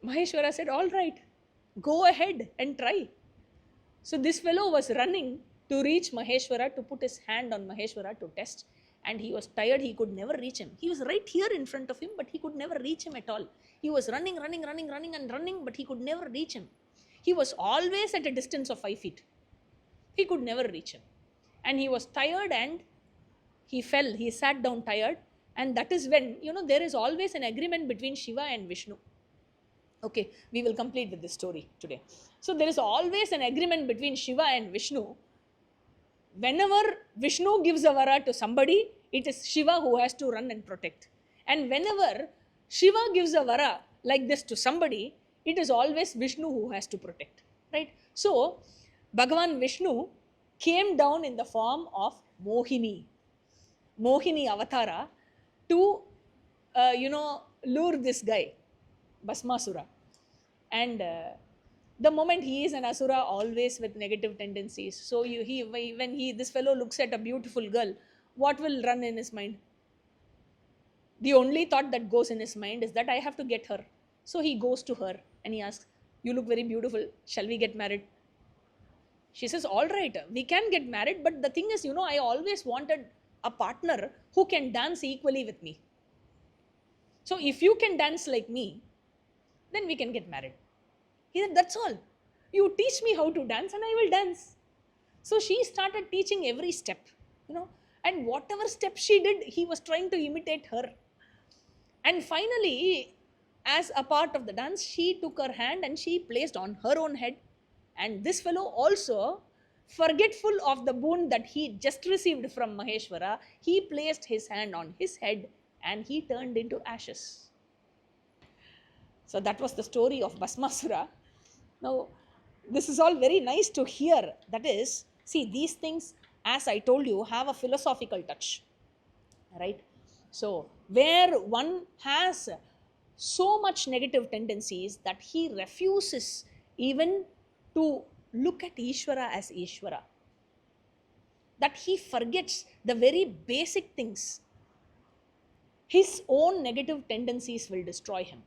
Maheshwara said, all right, go ahead and try. So this fellow was running to reach Maheshwara, to put his hand on Maheshwara to test. And he was tired, he could never reach him. He was right here in front of him, but he could never reach him at all. He was running, but he could never reach him. He was always at a distance of 5 feet. He could never reach him. And he was tired and he fell, he sat down tired. And that is when, there is always an agreement between Shiva and Vishnu. Okay, we will complete with this story today. So there is always an agreement between Shiva and Vishnu. Whenever Vishnu gives a vara to somebody, it is Shiva who has to run and protect. And whenever Shiva gives a vara like this to somebody, it is always Vishnu who has to protect. Right? So, Bhagavan Vishnu came down in the form of Mohini, Mohini Avatara, to, lure this guy, Basmasura. And the moment he is an asura, always with negative tendencies. So when this fellow looks at a beautiful girl, what will run in his mind? The only thought that goes in his mind is that I have to get her. So he goes to her and he asks, "You look very beautiful. Shall we get married?" She says, "All right, we can get married, but the thing is, I always wanted a partner who can dance equally with me. So if you can dance like me, then we can get married." He said, "That's all. You teach me how to dance and I will dance." So she started teaching every step, and whatever step she did, he was trying to imitate her. And finally, as a part of the dance, she took her hand and she placed on her own head. And this fellow also, forgetful of the boon that he just received from Maheshwara, he placed his hand on his head and he turned into ashes. So that was the story of Basmasura. Now, this is all very nice to hear. That is, see, these things, as I told you, have a philosophical touch, right? So, where one has so much negative tendencies that he refuses even to look at Ishvara as Ishvara, that he forgets the very basic things, his own negative tendencies will destroy him.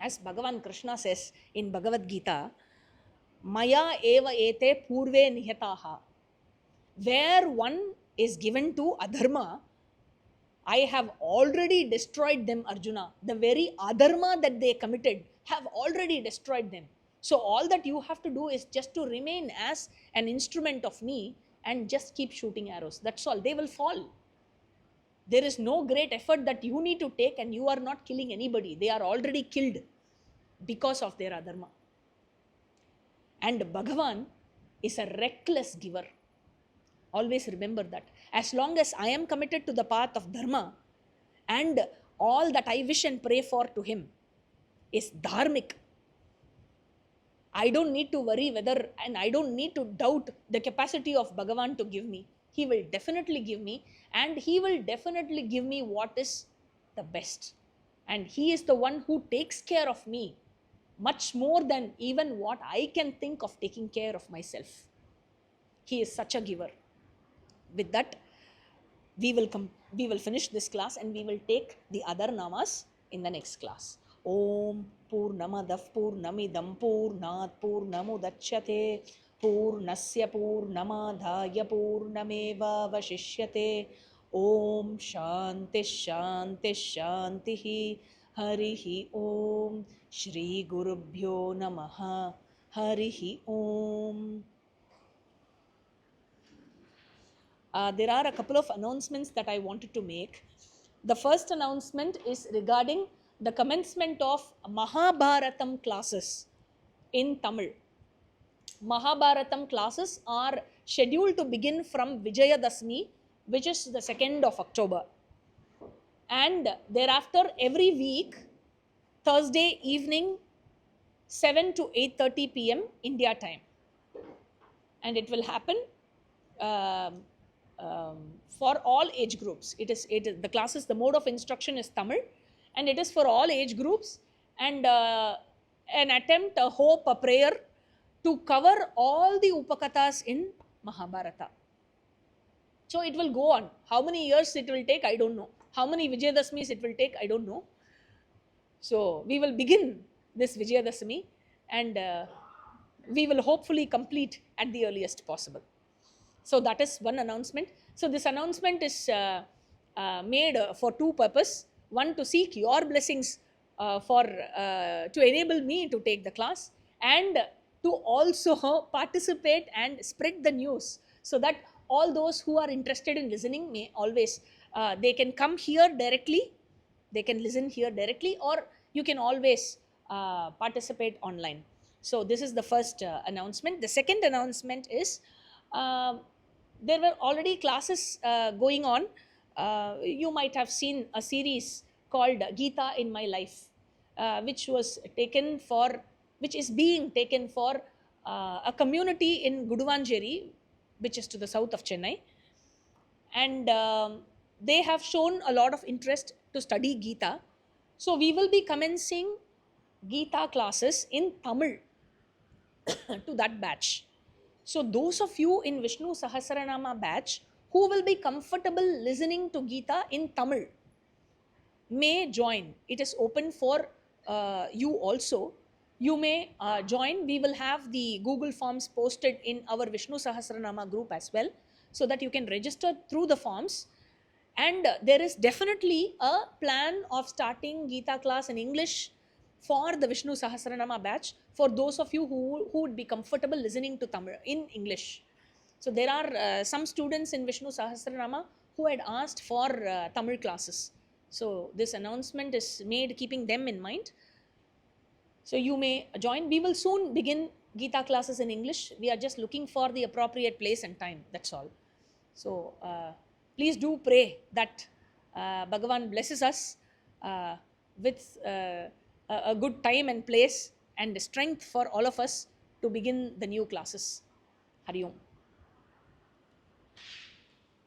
As Bhagavan Krishna says in Bhagavad Gita, Maya eva ete purve nihataha. Where one is given to adharma, I have already destroyed them, Arjuna. The very adharma that they committed have already destroyed them. So all that you have to do is just to remain as an instrument of me and just keep shooting arrows. That's all. They will fall. There is no great effort that you need to take, and you are not killing anybody. They are already killed because of their adharma. And Bhagavan is a reckless giver. Always remember that. As long as I am committed to the path of dharma, and all that I wish and pray for to him is dharmic, I don't need to worry whether, and I don't need to doubt the capacity of Bhagavan to give me. He will definitely give me, and he will definitely give me what is the best. And he is the one who takes care of me much more than even what I can think of taking care of myself. He is such a giver. With that, we will finish this class and we will take the other namas in the next class. Om Purnamadav Purnamidam Purnat Purnamudachyate Purnasya Purnamadhaya Purnameva Vashishyate. Om Shanti Shanti Shanti Harihi Om Shri Gurubhyo Namaha Harihi Om. There are a couple of announcements that I wanted to make. The first announcement is regarding the commencement of Mahabharatam classes in Tamil. Mahabharatam classes are scheduled to begin from Vijayadashmi, which is the 2nd of October. And thereafter, every week, Thursday evening, 7 to 8:30 p.m. India time. And it will happen for all age groups. It is the classes, the mode of instruction is Tamil, and it is for all age groups, and an attempt, a hope, a prayer to cover all the Upakathas in Mahabharata. So it will go on. How many years it will take, I don't know. How many Vijayadashmis it will take, I don't know. So we will begin this Vijayadashmi, and we will hopefully complete at the earliest possible. So that is one announcement. So this announcement is made for two purposes. One, to seek your blessings to enable me to take the class, and to also participate and spread the news, so that all those who are interested in listening may always, they can come here directly, they can listen here directly, or you can always participate online. So this is the first announcement. The second announcement is uh, there were already classes going on. You might have seen a series called Gita in My Life, which was taken for, which is being taken for a community in Guduvanjeri, which is to the south of Chennai. And they have shown a lot of interest to study Gita. So we will be commencing Gita classes in Tamil to that batch. So those of you in Vishnu Sahasranama batch who will be comfortable listening to Gita in Tamil may join. It is open for you also. You may join. We will have the Google Forms posted in our Vishnu Sahasranama group as well, so that you can register through the forms. And there is definitely a plan of starting Gita class in English for the Vishnu Sahasranama batch for those of you who would be comfortable listening to Tamil in English. So there are some students in Vishnu Sahasranama who had asked for Tamil classes. So this announcement is made keeping them in mind. So you may join. We will soon begin Gita classes in English. We are just looking for the appropriate place and time. That's all. So please do pray that Bhagavan blesses us with a good time and place and strength for all of us to begin the new classes. Hari Om.